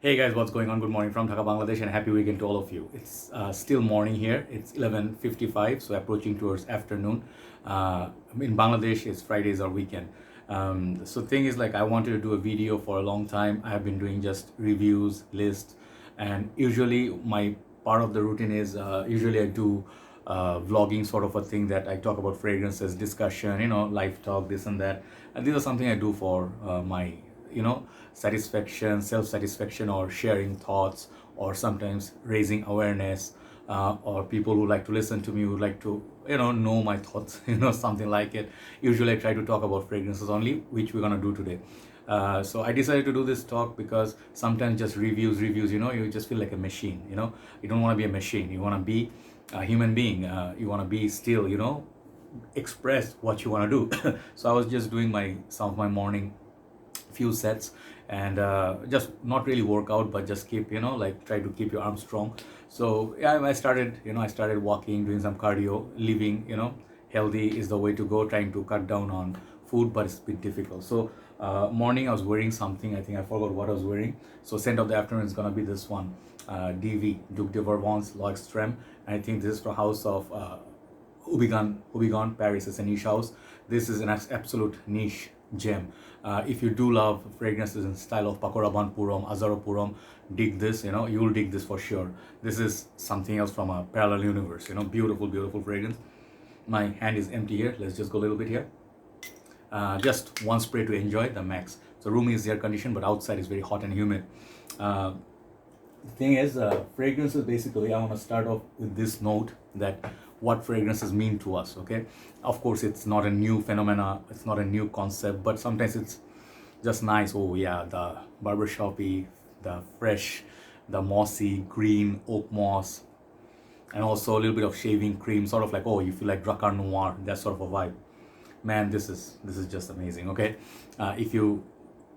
Hey guys, what's going on? Good morning from Dhaka, Bangladesh, and happy weekend to all of you. It's still morning here. It's 11:55, so approaching towards afternoon. In Bangladesh, it's Fridays or weekend. So thing is, like, I wanted to do a video for a long time. I have been doing just reviews, lists, and usually my part of the routine is usually I do vlogging sort of a thing that I talk about fragrances, discussion, live talk, this and that. And these are something I do for my satisfaction, self-satisfaction, or sharing thoughts, or sometimes raising awareness, or people who like to listen to me, who like to know my thoughts, something like it. Usually I try to talk about fragrances only, which we're gonna do today. So I decided to do this talk because sometimes just reviews, you just feel like a machine. You don't want to be a machine. You want to be a human being. You want to be still, express what you want to do. So I was just doing some of my morning few sets, and just not really workout, but just keep, like, try to keep your arms strong. So yeah, I started walking, doing some cardio, living, healthy is the way to go, trying to cut down on food, but it's a bit difficult. So morning I was wearing something, I think I forgot what I was wearing. So scent of the afternoon is gonna be this one, DV, Duc de Vervance L'Eau Extreme. And I think this is from house of Hubigan, Paris. It's a niche house. This is an absolute niche gem. If you do love fragrances in style of Pakoraban Puram, Azaro Puram, dig this, you will dig this for sure. This is something else from a parallel universe, beautiful, beautiful fragrance. My hand is empty here. Let's just go a little bit here. Just one spray to enjoy the max. So room is air conditioned, but outside is very hot and humid. The thing is, fragrances, basically, I want to start off with this note that what fragrances mean to us, okay? Of course, it's not a new phenomena, it's not a new concept, but sometimes it's just nice. Oh yeah, the barbershoppy, the fresh, the mossy, green, oak moss, and also a little bit of shaving cream, sort of like, oh, you feel like Drakkar Noir, that sort of a vibe. Man, this is just amazing, okay? If you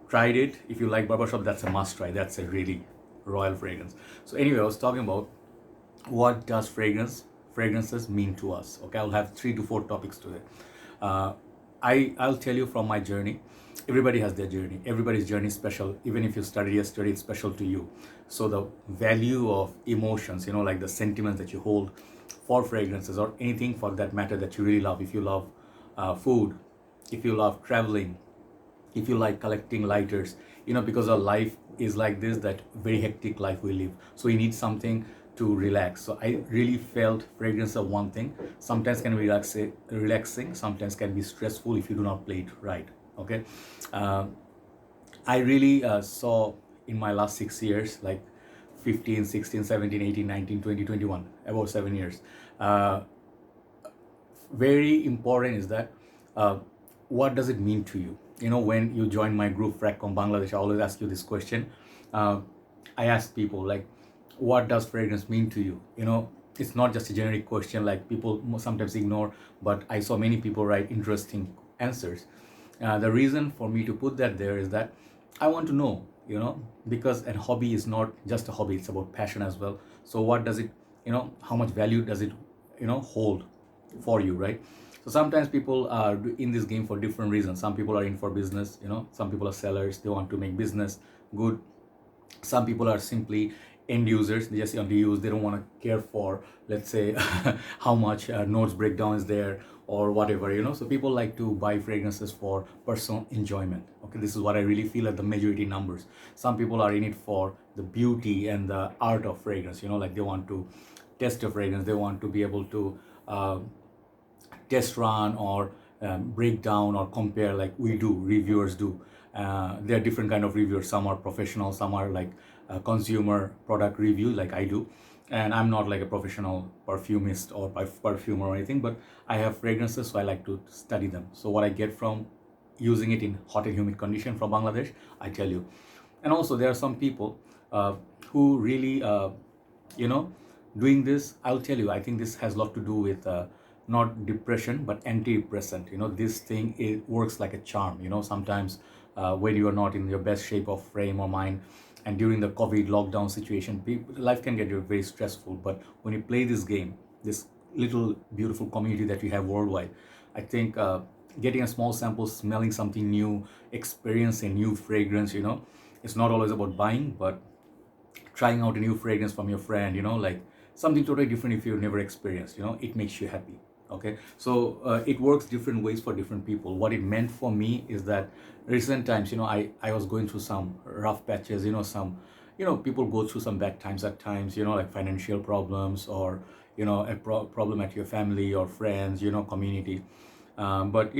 tried it, if you like barbershop, that's a must try. That's a really royal fragrance. So anyway, I was talking about what does fragrances mean to us. Okay, I'll have 3 to 4 topics today. I'll tell you from my journey. Everybody has their journey. Everybody's journey is special. Even if you studied yesterday, it's special to you. So the value of emotions, like the sentiments that you hold for fragrances, or anything for that matter that you really love. If you love food, if you love traveling, if you like collecting lighters, because our life is like this, that very hectic life we live. So you need something to relax. So I really felt fragrance of one thing. Sometimes can be relaxing, sometimes can be stressful if you do not play it right. Okay. I really saw in my last 6 years, like 15, 16, 17, 18, 19, 20, 21, about 7 years. Very important is that what does it mean to you? When you join my group Fragcomm Bangladesh, I always ask you this question. I ask people, like, what does fragrance mean to you? It's not just a generic question like people sometimes ignore, but I saw many people write interesting answers. The reason for me to put that there is that I want to know, because a hobby is not just a hobby, it's about passion as well. So what does it, how much value does it, hold for you, right? So sometimes people are in this game for different reasons. Some people are in for business, some people are sellers, they want to make business good. Some people are simply end users, they just want to use, they don't want to care for, let's say, how much notes breakdown is there or whatever. So people like to buy fragrances for personal enjoyment. Okay, this is what I really feel at the majority numbers. Some people are in it for the beauty and the art of fragrance, like they want to test a fragrance, they want to be able to test run or break down or compare, like we do, reviewers do. There are different kind of reviewers. Some are professional, some are like consumer product review, like I do. And I'm not like a professional perfumist or perfumer or anything, but I have fragrances, so I like to study them. So what I get from using it in hot and humid condition from Bangladesh, I tell you. And also there are some people who really, doing this, I'll tell you, I think this has a lot to do with not depression, but antidepressant. This thing, it works like a charm. Sometimes when you are not in your best shape of frame or mind, and during the COVID lockdown situation, life can get very stressful. But when you play this game, this little beautiful community that we have worldwide, I think getting a small sample, smelling something new, experiencing new fragrance, it's not always about buying, but trying out a new fragrance from your friend, like something totally different if you've never experienced, it makes you happy. Okay, so it works different ways for different people. What it meant for me is that recent times, I was going through some rough patches, people go through some bad times at times, like financial problems, or a problem at your family or friends, community. But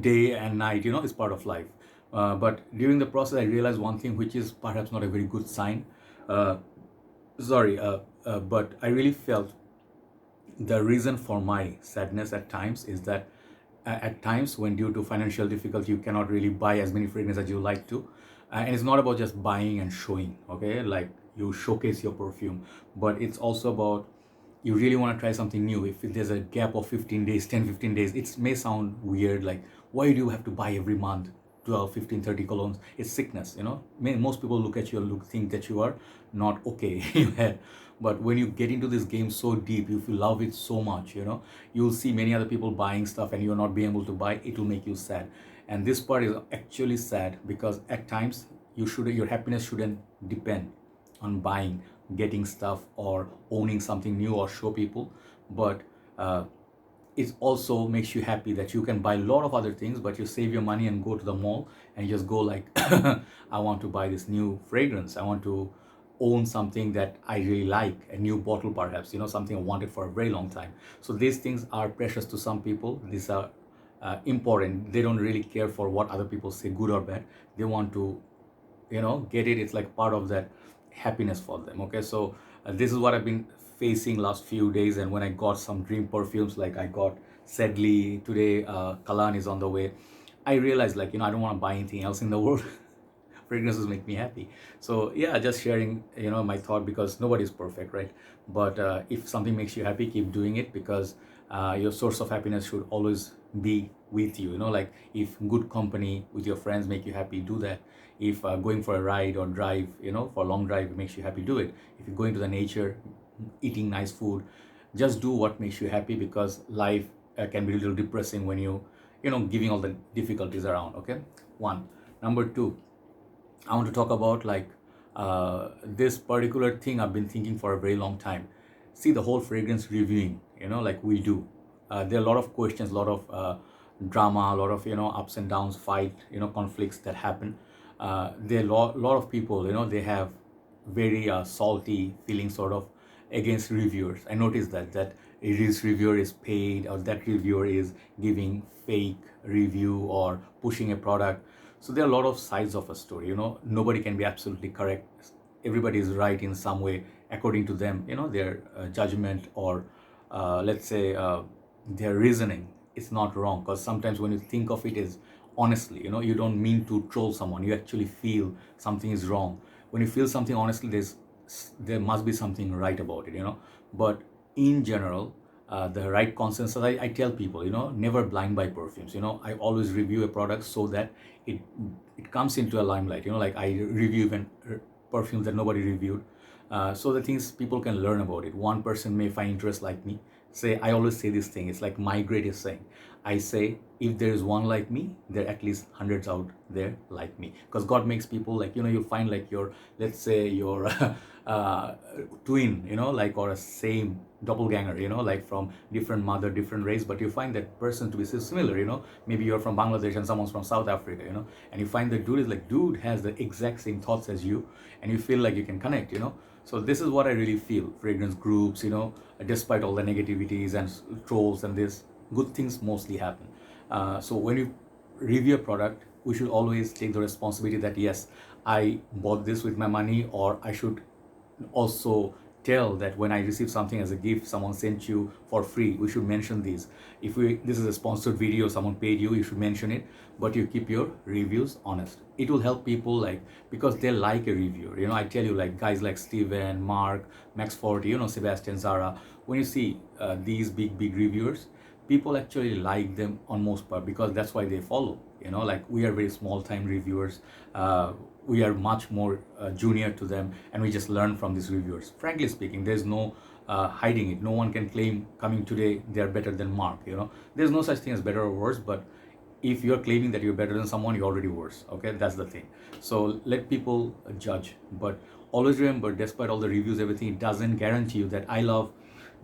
day and night, is part of life. But during the process, I realized one thing, which is perhaps not a very good sign. Uh, sorry, but I really felt the reason for my sadness at times is that at times, when due to financial difficulty, you cannot really buy as many fragrances as you like to. And it's not about just buying and showing, okay, like you showcase your perfume, but it's also about you really want to try something new. If there's a gap of 15 days, 10, 15 days, it may sound weird, like why do you have to buy every month 12, 15, 30 colognes? It's sickness, most people look at you and think that you are not okay in your head. But when you get into this game so deep, if you love it so much, you'll see many other people buying stuff and you're not being able to buy. It will make you sad. And this part is actually sad, because at times your happiness shouldn't depend on buying, getting stuff, or owning something new or show people. But it also makes you happy that you can buy a lot of other things, but you save your money and go to the mall and you just go like, I want to buy this new fragrance. I want to own something that I really like, a new bottle perhaps, something I wanted for a very long time. So these things are precious to some people. These are important. They don't really care for what other people say, good or bad. They want to, get it. It's like part of that happiness for them. Okay, so this is what I've been facing last few days. And when I got some dream perfumes, like I got Sedley today, Kalan is on the way, I realized, like, I don't want to buy anything else in the world. Fragrances make me happy. So yeah, just sharing, my thought, because nobody's perfect, right? But if something makes you happy, keep doing it, because your source of happiness should always be with you. Like if good company with your friends make you happy, do that. If going for a ride or drive, for a long drive makes you happy, do it. If you're going to the nature, eating nice food, just do what makes you happy, because life can be a little depressing when giving all the difficulties around. Okay, one. Number two, I want to talk about, like, this particular thing I've been thinking for a very long time. See, the whole fragrance reviewing, like we do. There are a lot of questions, a lot of drama, a lot of, ups and downs, fight, conflicts that happen. There are a lot of people, they have very salty feelings sort of against reviewers. I noticed that this reviewer is paid, or that reviewer is giving fake review or pushing a product. So there are a lot of sides of a story. Nobody can be absolutely correct. Everybody is right in some way according to them, their judgment, or let's say their reasoning is not wrong. Because sometimes when you think of it as honestly, you don't mean to troll someone. You actually feel something is wrong. When you feel something honestly, there must be something right about it. But in general, the right consensus, I tell people, never blind buy perfumes. I always review a product so that it comes into a limelight. Like I review even perfumes that nobody reviewed, so the things people can learn about it. One person may find interest, like me. Say, I always say this thing. It's like my greatest saying. I say, if there is one like me, there are at least hundreds out there like me. Because God makes people, like, you'll find like your, let's say your twin, like, or a same doppelganger, like from different mother, different race, but you find that person to be so similar, maybe you're from Bangladesh and someone's from South Africa, and you find that dude has the exact same thoughts as you, and you feel like you can connect. So this is what I really feel. Fragrance groups, despite all the negativities and trolls and this, good things mostly happen. So when you review a product, we should always take the responsibility that yes, I bought this with my money, or I should also tell that when I receive something as a gift, someone sent you for free, we should mention these. If this is a sponsored video, someone paid you, you should mention it, but you keep your reviews honest. It will help people, like, because they like a reviewer. I tell you, like, guys like Steven, Mark, Max Forty, Sebastian, Zara, when you see these big reviewers, people actually like them on most part, because that's why they follow. Like, we are very small time reviewers. We are much more junior to them, and we just learn from these reviewers. Frankly speaking, there's no hiding it. No one can claim coming today they're better than Mark. There's no such thing as better or worse. But if you're claiming that you're better than someone, you're already worse. Okay, that's the thing. So let people judge, but always remember, despite all the reviews, everything, it doesn't guarantee you that I love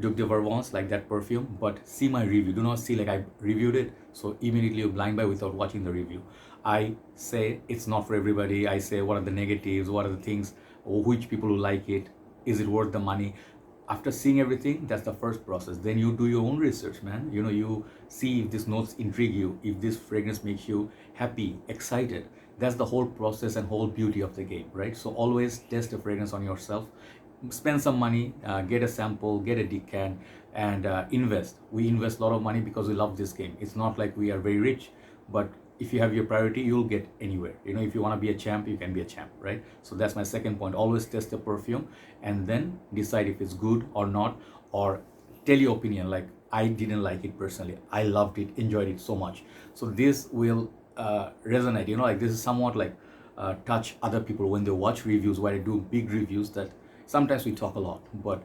Duc de Vervance, like that perfume, but see my review. Do not see like I reviewed it, so immediately you blind buy without watching the review. I say it's not for everybody. I say what are the negatives, what are the things, or which people will like it, is it worth the money. After seeing everything, that's the first process. Then you do your own research, man. You see if these notes intrigue you, if this fragrance makes you happy, excited. That's the whole process and whole beauty of the game, right? So always test a fragrance on yourself, spend some money, get a sample, get a decant, and invest. We invest a lot of money because we love this game. It's not like we are very rich, but if you have your priority, you'll get anywhere. If you want to be a champ, you can be a champ, right? So that's my second point. Always test the perfume and then decide if it's good or not, or tell your opinion. Like, I didn't like it personally, I loved it, enjoyed it so much. So this will resonate, like this is somewhat like touch other people when they watch reviews, where I do big reviews, that sometimes we talk a lot, but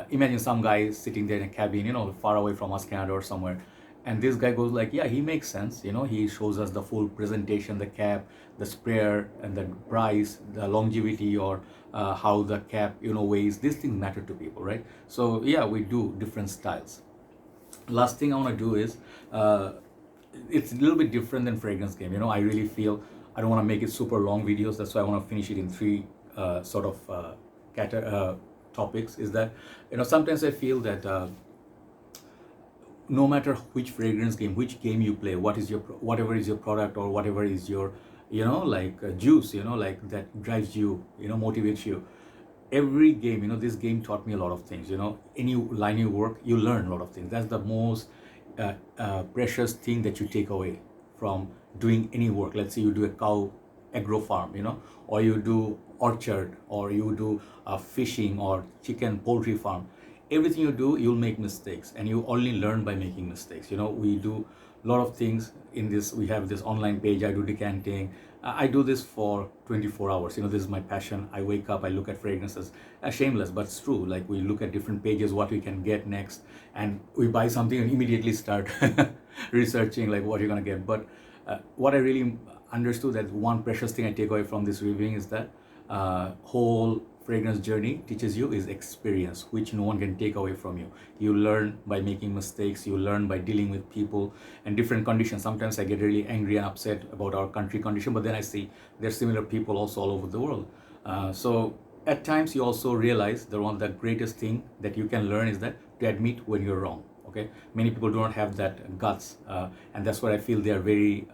imagine some guy sitting there in a cabin, far away from us, Canada or somewhere, and this guy goes like, yeah, he makes sense. He shows us the full presentation, the cap, the sprayer, and the price, the longevity, or how the cap, weighs. These things matter to people, right? So yeah, we do different styles. Last thing I want to do is, it's a little bit different than fragrance game. I really feel I don't want to make it super long videos. That's why I want to finish it in three sort of topics. Is that sometimes I feel that no matter which fragrance game, which game you play, whatever is your product, or whatever is your juice, like that drives you, motivates you. Every game, this game taught me a lot of things. Any line you work, you learn a lot of things. That's the most precious thing that you take away from doing any work. Let's say you do a cow agro farm, or you do orchard, or you do fishing, or chicken poultry farm. Everything you do, you'll make mistakes, and you only learn by making mistakes. We do a lot of things in this. We have this online page. I do decanting. I do this for 24 hours. This is my passion. I wake up, I look at fragrances. Shameless, but it's true. Like, we look at different pages, what we can get next, and we buy something and immediately start researching like what you're gonna get. But what I really understood, that one precious thing I take away from this reviewing, is that whole fragrance journey teaches you is experience, which no one can take away from you. You learn by making mistakes, you learn by dealing with people and different conditions. Sometimes I get really angry and upset about our country condition, but then I see there's similar people also all over the world. So at times you also realize that one of the greatest thing that you can learn is that to admit when you're wrong. Okay, many people do not have that guts, and that's why I feel they are very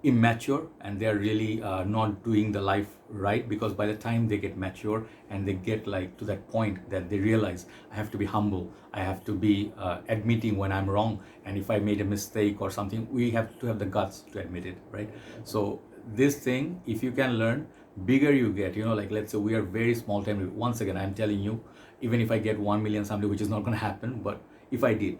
immature, and they're really not doing the life right, because by the time they get mature and they get like to that point that they realize, I have to be humble, I have to be admitting when I'm wrong, and if I made a mistake or something, we have to have the guts to admit it, right? So this thing, if you can learn, bigger you get, like let's say we are very small time. Once again, I'm telling you, even if I get 1 million someday, which is not going to happen, but if I did,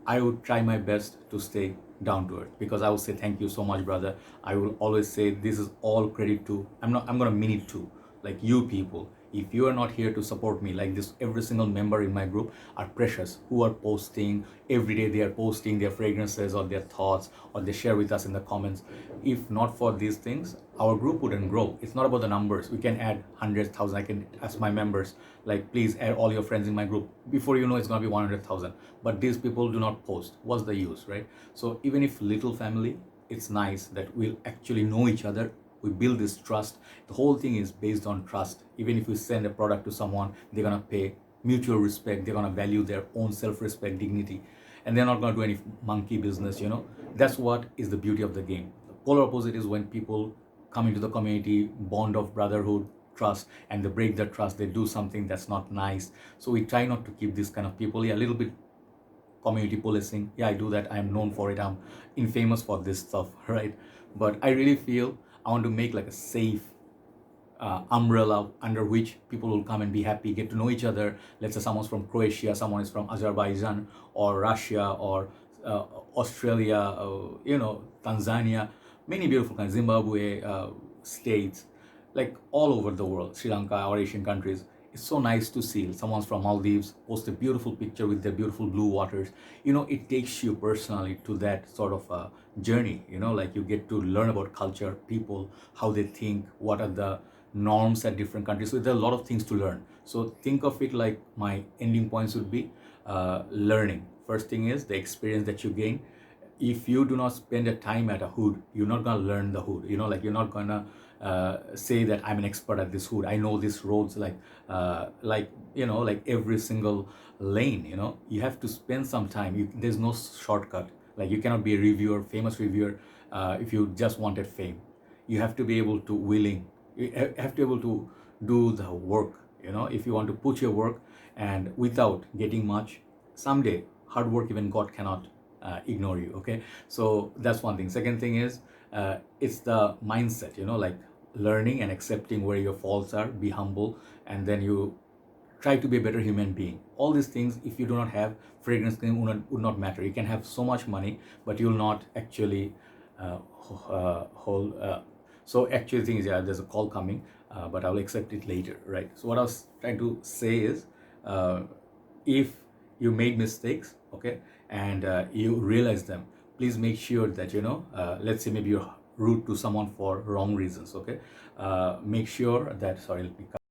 I would try my best to stay down to earth, because I will say thank you so much, brother. I will always say this is all credit to, I'm gonna mean it to, like, you people. If you are not here to support me like this, every single member in my group are precious, who are posting every day. They are posting their fragrances or their thoughts, or they share with us in the comments. If not for these things, our group wouldn't grow. It's not about the numbers. We can add hundreds, thousand. I can ask my members, like, please add all your friends in my group. Before you know, it's gonna be 100,000. But these people do not post. What's the use, right? So even if little family, it's nice that we'll actually know each other. We build this trust. The whole thing is based on trust. Even if we send a product to someone, they're gonna pay mutual respect. They're gonna value their own self-respect, dignity, and they're not gonna do any monkey business. That's what is the beauty of the game. The polar opposite is when people come into the community, bond of brotherhood, trust, and they break their trust. They do something that's not nice. So we try not to keep this kind of people. Yeah, a little bit community policing. Yeah, I do that. I'm known for it. I'm infamous for this stuff, right? But I really feel I want to make like a safe umbrella under which people will come and be happy, get to know each other. Let's say someone's from Croatia, someone is from Azerbaijan or Russia or Australia, Tanzania, many beautiful countries, Zimbabwe, states, like all over the world, Sri Lanka or Asian countries. It's so nice to see someone's from Maldives post a beautiful picture with their beautiful blue waters. It takes you personally to that sort of journey. Like, you get to learn about culture, people, how they think, what are the norms at different countries. So there are a lot of things to learn. So think of it like my ending points would be learning. First thing is the experience that you gain. If you do not spend a time at a hood, you're not gonna learn the hood. Like you're not gonna say that I'm an expert at this hood. I know these roads like every single lane. You have to spend some time. There's no shortcut. Like you cannot be a reviewer, famous reviewer, if you just wanted fame. You have to be able to you have to be able to do the work. If you want to put your work and without getting much, someday hard work, even God cannot ignore you. Okay, so that's one thing. Second thing is it's the mindset, like learning and accepting where your faults are, be humble, and then you try to be a better human being. All these things, if you do not have, fragrance cream would not matter. You can have so much money, but you'll not actually hold. So actually, thing is, yeah, there's a call coming, but I'll accept it later, right? So what I was trying to say is, if you made mistakes, okay, and you realize them, please make sure that let's say maybe you're rude to someone for wrong reasons, okay. Make sure that, sorry, let me